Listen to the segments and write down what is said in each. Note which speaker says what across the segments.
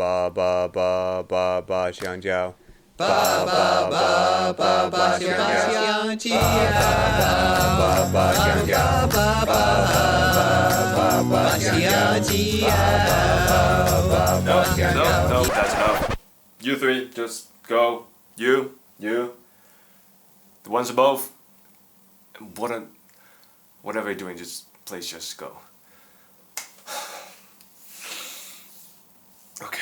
Speaker 1: 爸爸把八把香蕉，
Speaker 2: 爸爸把八把香蕉，
Speaker 1: 爸爸香蕉，
Speaker 2: 爸爸香蕉。
Speaker 3: No, that's enough. You three, just go. You. The ones above. Whatever you're doing, please just go. Okay.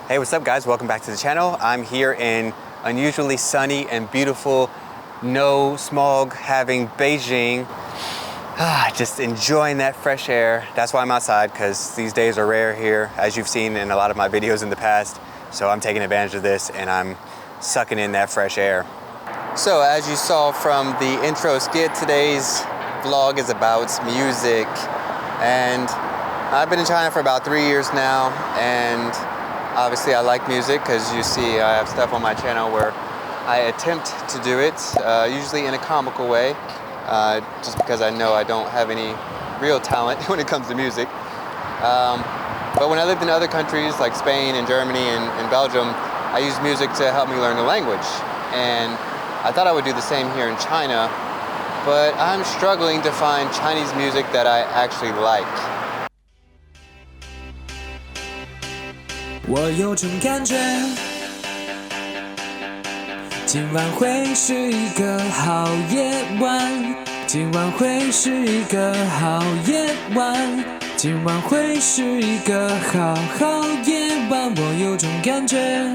Speaker 1: Hey, what's up guys? Welcome back to the channel. I'm here in unusually sunny and beautiful, no smog having Beijing. Just enjoying that fresh air. That's why I'm outside, because these days are rare here, as you've seen in a lot of my videos in the past. So I'm taking advantage of this and I'm sucking in that fresh air. So as you saw from the intro skit, today's vlog is about music. And I've been in China for about 3 years now, and obviously I like music because you see I have stuff on my channel where I attempt to do it, usually in a comical way, just because I know I don't have any real talent when it comes to music. But when I lived in other countries like Spain and Germany and Belgium, I used music to help me learn the language. And I thought I would do the same here in China, but I'm struggling to find Chinese music that I actually like.
Speaker 2: 我有种感觉，今晚会是一个好夜晚，今晚会是一个好夜晚，今晚会是一个好夜晚。我有种感觉，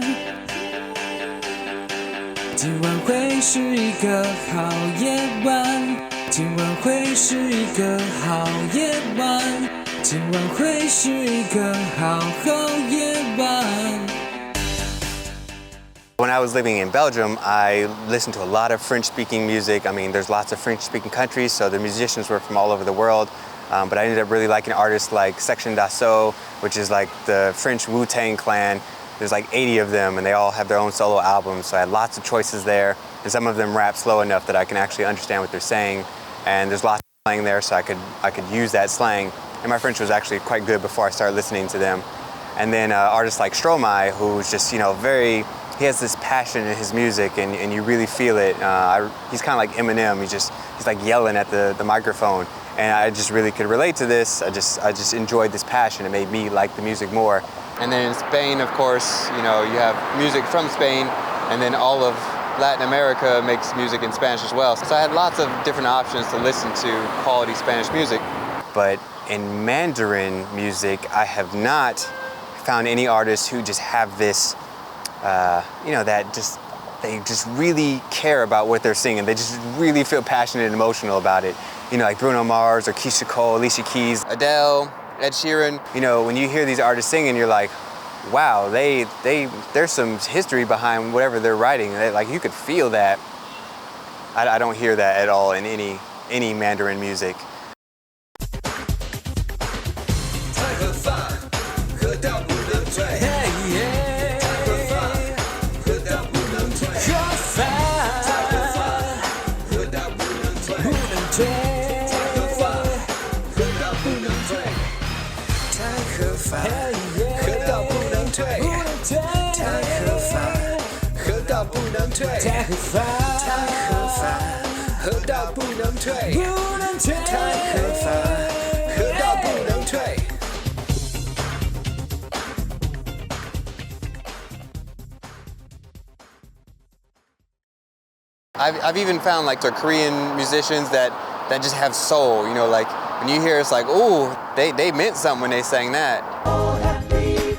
Speaker 2: 今晚会是一个好夜晚，今晚会是一个好夜晚。今晚会是一个好夜晚。
Speaker 1: When I was living in Belgium, I listened to a lot of French-speaking music. I mean, there's lots of French-speaking countries, so the musicians were from all over the world. But I ended up really liking artists like Section d'Assaut, which is like the French Wu-Tang Clan. There's like 80 of them, and they all have their own solo albums, so I had lots of choices there. And some of them rap slow enough that I can actually understand what they're saying. And there's lots of slang there, so I could use that slang. And my French was actually quite good before I started listening to them. And then artists like Stromae, who's just, he has this passion in his music, and you really feel it. He's kind of like Eminem. He's like yelling at the microphone. And I just really could relate to this. I just enjoyed this passion. It made me like the music more. And then in Spain, of course, you have music from Spain, and then all of Latin America makes music in Spanish as well. So I had lots of different options to listen to quality Spanish music. But in Mandarin music, I have not found any artists who just have this, they just really care about what they're singing. They just really feel passionate and emotional about it. Like Bruno Mars or Keisha Cole, Alicia Keys, Adele, Ed Sheeran. When you hear these artists singing, you're like, wow, there's some history behind whatever they're writing. Like you could feel that. I don't hear that at all in any Mandarin music. I've even found like the Korean musicians that just have soul, like when you hear it's like, ooh, they meant something when they sang that.
Speaker 2: Oh, happy day.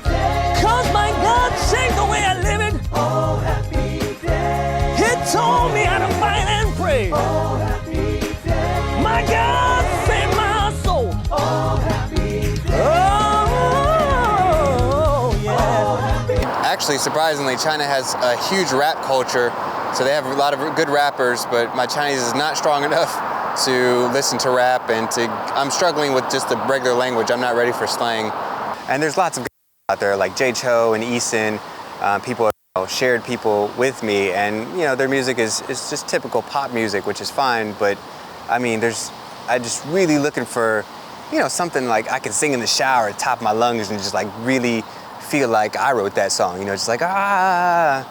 Speaker 2: 'Cause my God saved the way I live it. Oh, happy day. He told me how to fight and pray. Oh, happy day. My God saved my soul. Oh, happy day. Oh, yeah. Oh, happy day.
Speaker 1: Actually, surprisingly, China has a huge rap culture. So they have a lot of good rappers, but my Chinese is not strong enough to listen to rap, and I'm struggling with just the regular language. I'm not ready for slang. And there's lots of out there like Jay Cho and Eason, people shared people with me, and their music is just typical pop music, which is fine, but I mean I just really looking for something like I can sing in the shower at the top of my lungs and just like really feel like I wrote that song, just like and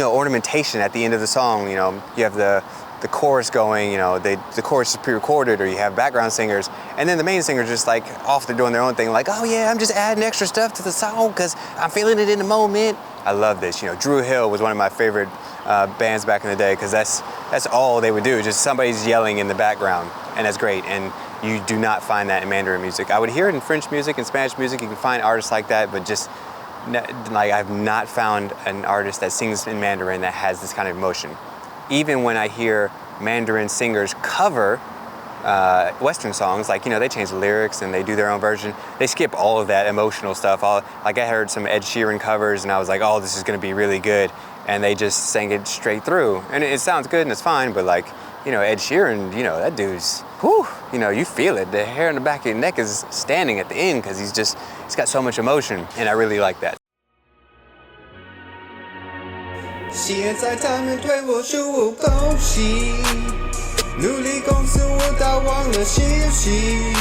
Speaker 1: ornamentation at the end of the song. You have the chorus going, the chorus is pre-recorded, or you have background singers, and then the main singer's just like off there doing their own thing, like, oh yeah, I'm just adding extra stuff to the song because I'm feeling it in the moment. I love this. Drew Hill was one of my favorite bands back in the day, because that's all they would do, just somebody's yelling in the background, and that's great. And you do not find that in Mandarin music. I would hear it in French music and Spanish music. You can find artists like that, but just like I've not found an artist that sings in Mandarin that has this kind of emotion. Even when I hear Mandarin singers cover Western songs, like, they change the lyrics and they do their own version, they skip all of that emotional stuff. Like I heard some Ed Sheeran covers and I was like, oh, this is gonna be really good. And they just sang it straight through. And it sounds good and it's fine, but like, Ed Sheeran, that dude's, whew, you feel it. The hair on the back of your neck is standing at the end because he's got so much emotion, and I really like that.
Speaker 4: 现在他们对我说我恭喜，努力公司我倒忘了休息，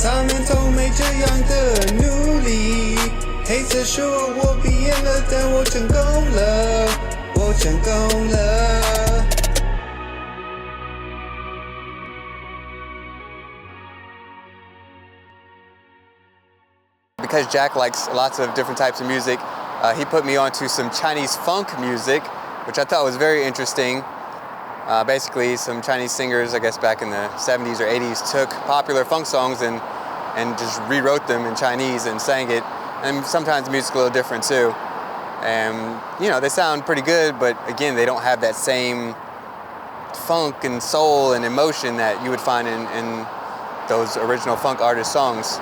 Speaker 4: 他们都没这样的努力。黑色说我毕业了，但我成功了，我成功了。
Speaker 1: Because Jack likes lots of different types of music, he put me onto some Chinese funk music, which I thought was very interesting. Basically, some Chinese singers, I guess back in the 70s or 80s, took popular funk songs and just rewrote them in Chinese and sang it. And sometimes the music's a little different too. And they sound pretty good, but again, they don't have that same funk and soul and emotion that you would find in those original funk artist songs.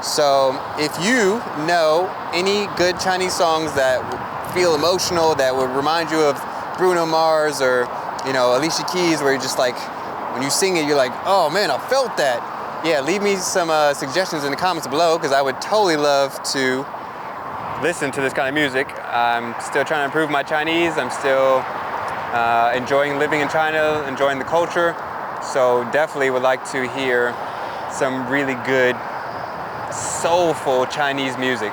Speaker 1: So if you know any good Chinese songs that feel emotional, that would remind you of Bruno Mars or Alicia Keys, where you're just like, when you sing it, you're like, oh man, I felt that. Yeah, leave me some suggestions in the comments below, because I would totally love to listen to this kind of music. I'm still trying to improve my Chinese. I'm still enjoying living in China, enjoying the culture. So definitely would like to hear some really good soulful Chinese music.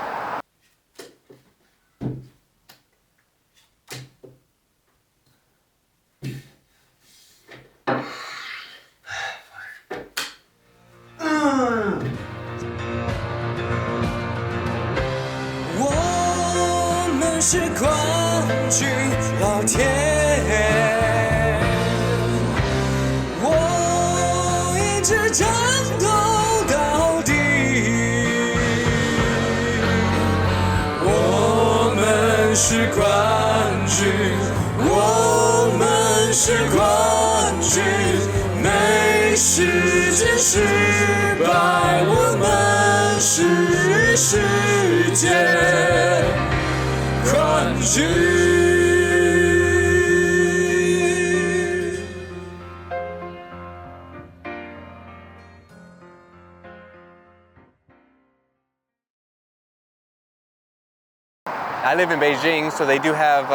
Speaker 1: I live in Beijing, so they do have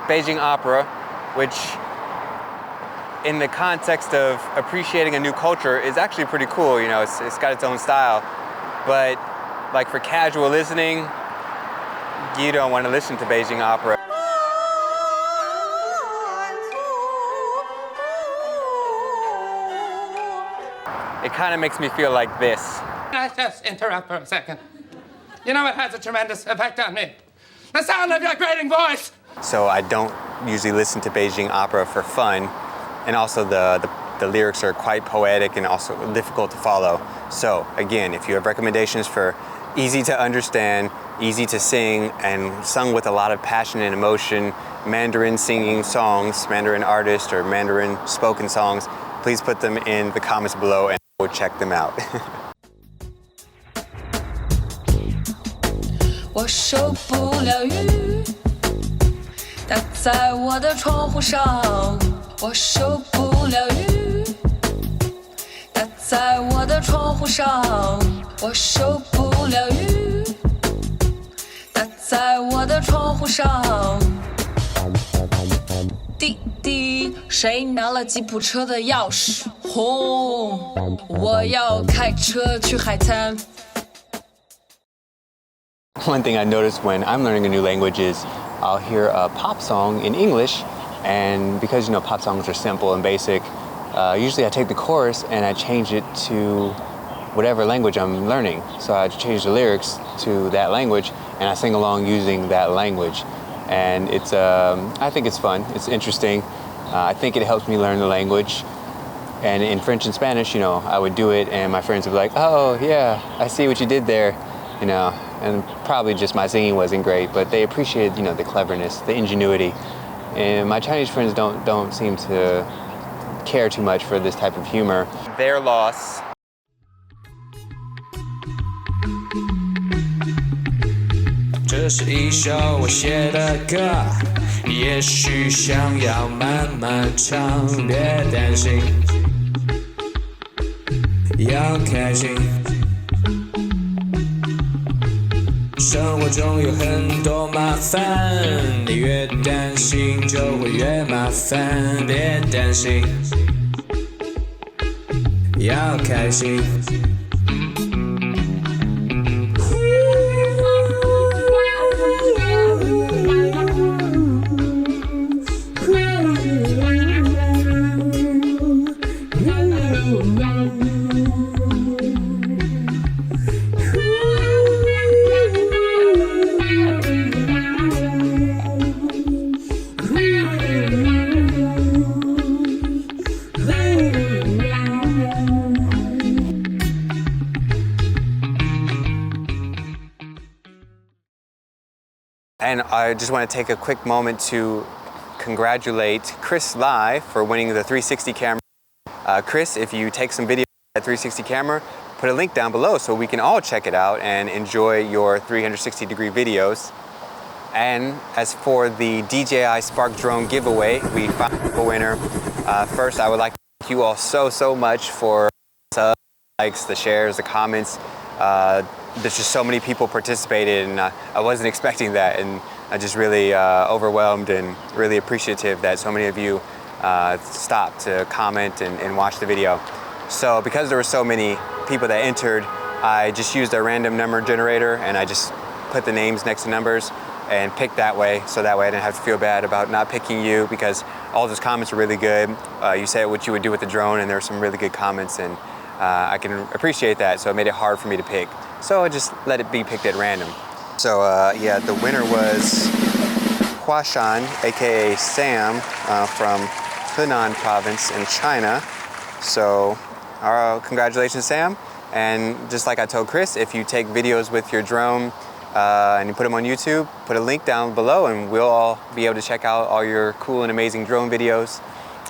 Speaker 1: Beijing Opera, which in the context of appreciating a new culture is actually pretty cool. It's got its own style. But like for casual listening, you don't want to listen to Beijing Opera. It kind of makes me feel like this.
Speaker 5: Can I just interrupt for a second? It has a tremendous effect on me. The sound of your grating voice!
Speaker 1: So I don't usually listen to Beijing Opera for fun, and also the lyrics are quite poetic and also difficult to follow. So again, if you have recommendations for easy to understand, easy to sing, and sung with a lot of passion and emotion, Mandarin-singing songs, Mandarin artists or Mandarin spoken songs, please put them in the comments below and we'll check them out.
Speaker 6: 我受不了雨，打在我的窗户上。我受不了雨，打在我的窗户上。我受不了雨，打在我的窗户上。滴滴，谁拿了吉普车的钥匙？轰！我要开车去海滩。
Speaker 1: One thing I noticed when I'm learning a new language is I'll hear a pop song in English, and because pop songs are simple and basic, usually I take the chorus and I change it to whatever language I'm learning. So I change the lyrics to that language and I sing along using that language. And it's, I think it's fun, it's interesting. I think it helps me learn the language. And in French and Spanish, I would do it and my friends would be like, oh yeah, I see what you did there, and probably just my singing wasn't great, but they appreciated, the cleverness, the ingenuity. And my Chinese friends don't seem to care too much for this type of humor. Their loss.
Speaker 2: 这是一首我写的歌，也许想要慢慢唱，别担心，要开心。生活中有很多麻烦，你越担心就会越麻烦，别担心，要开心。
Speaker 1: And I just want to take a quick moment to congratulate Chris Lai for winning the 360 camera. Chris, if you take some video of that 360 camera, put a link down below so we can all check it out and enjoy your 360-degree videos. And as for the DJI Spark Drone Giveaway, we found a winner. First, I would like to thank you all so much for the likes, the shares, the comments. There's just so many people participated and I wasn't expecting that, and I'm just really overwhelmed and really appreciative that so many of you stopped to comment and watch the video. So because there were so many people that entered, I just used a random number generator and I just put the names next to numbers and picked that way, so that way I didn't have to feel bad about not picking you, because all those comments were really good. You said what you would do with the drone and there were some really good comments, and I can appreciate that, so it made it hard for me to pick. So I just let it be picked at random. So yeah, the winner was Huashan, aka Sam, from Henan province in China. So congratulations, Sam. And just like I told Chris, if you take videos with your drone and you put them on YouTube, put a link down below and we'll all be able to check out all your cool and amazing drone videos.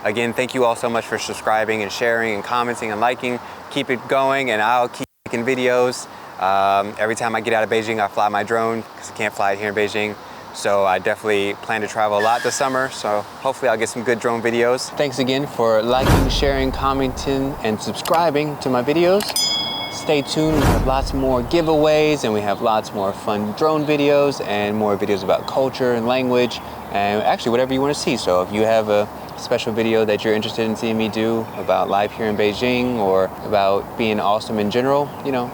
Speaker 1: Again, thank you all so much for subscribing and sharing and commenting and liking. Keep it going and I'll keep making videos. Every time I get out of Beijing, I fly my drone because I can't fly it here in Beijing. So I definitely plan to travel a lot this summer. So hopefully I'll get some good drone videos. Thanks again for liking, sharing, commenting, and subscribing to my videos. Stay tuned, we have lots more giveaways and we have lots more fun drone videos and more videos about culture and language and actually whatever you want to see. So if you have a special video that you're interested in seeing me do about life here in Beijing or about being awesome in general,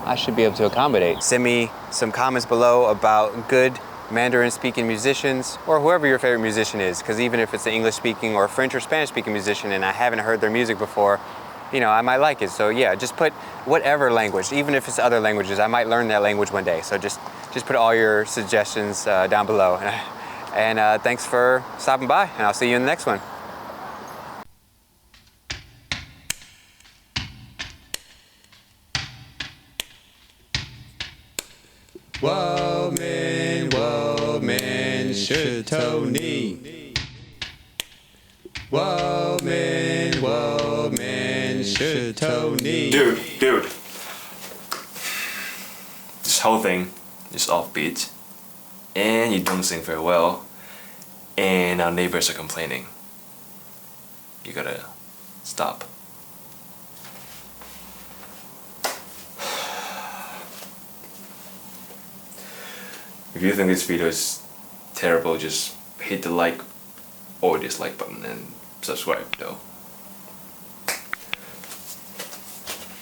Speaker 1: I should be able to accommodate. Send me some comments below about good Mandarin-speaking musicians or whoever your favorite musician is, because even if it's an English-speaking or French or Spanish-speaking musician and I haven't heard their music before, I might like it. So yeah, just put whatever language, even if it's other languages, I might learn that language one day. So just put all your suggestions down below. And thanks for stopping by, and I'll see you in the next one.
Speaker 4: 我们石头你，我们石头你。
Speaker 3: Dude. This whole thing is offbeat, and you don't sing very well, and our neighbors are complaining. You gotta stop. If you think this video is terrible, just hit the like or dislike button and subscribe though.